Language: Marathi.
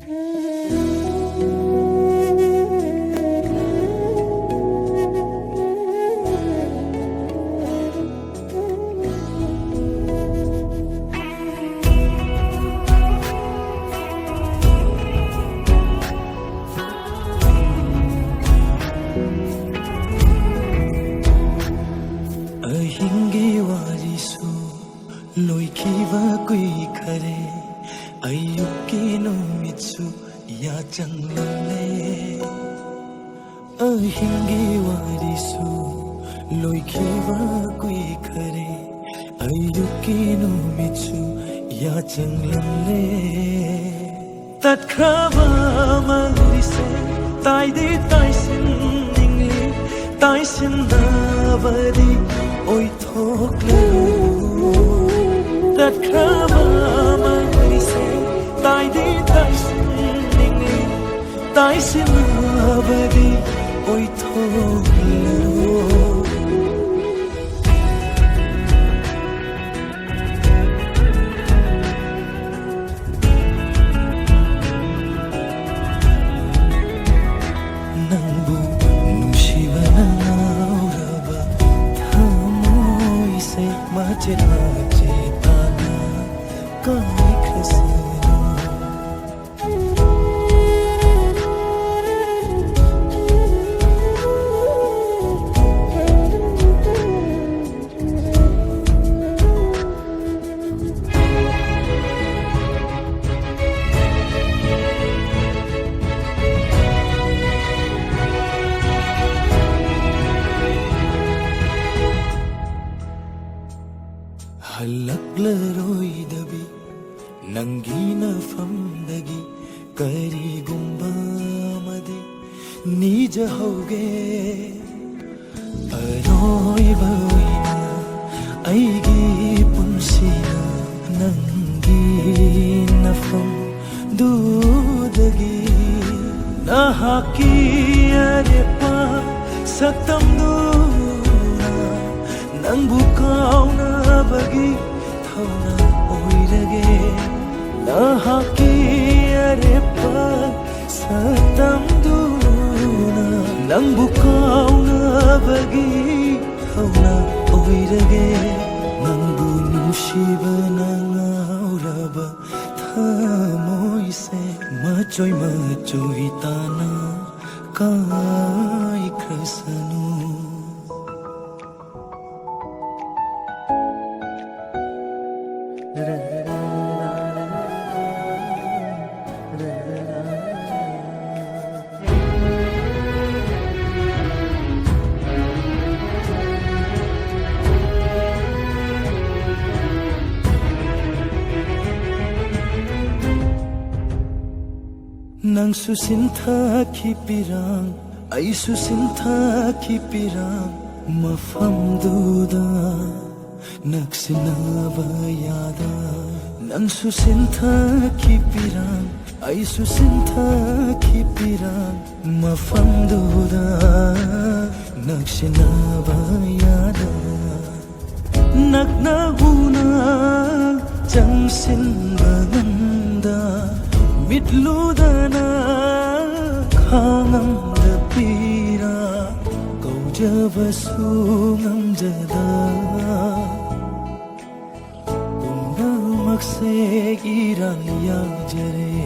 अहिंगे वारिसु लोइखिबा कुइखरे अयुक्की नुमित्सु या चंगलले अहिंगे वारिसु लोइखिबा कुइखरे अयुक्की नुमित्सु या चंगलले तत्खराबा मरिसे ताइदे ताइसिन निंगले ताइसिन दाबदी ओइ थोक्ले तत्खराबा मरिसे ताइदे ताइसिन निंगले ताइसिन दाबदी ओइ थोक्ले चेतना कहीं खसना हल्लक्लरोइदबी नंगीना फमदगी करीगुंबा मदे नीज होगे अरोइबोइना ऐगी पुंसीना नंगी नफम दूदगी नहाकी अरेपा सक्तम दूना नंगबु काउना बगी थौना ओइरगे नहाकी अरेपा सक्तम दूना नंगबु काउना बगी थौना ओइरगे नंगबु नुशिबा नांगाउरबा थमोइसे मचोई ताना काय ख्रसनु Nang susinta kipirang ay susinta kipirang mafam duda nagsinabayada Nang susinta kipirang ay susinta kipirang mafam duda nagsinabayada Nagnaguna jangsin baganda Mitludana khangam dapira kaujabasu ngamjada Punamakse iran yang jare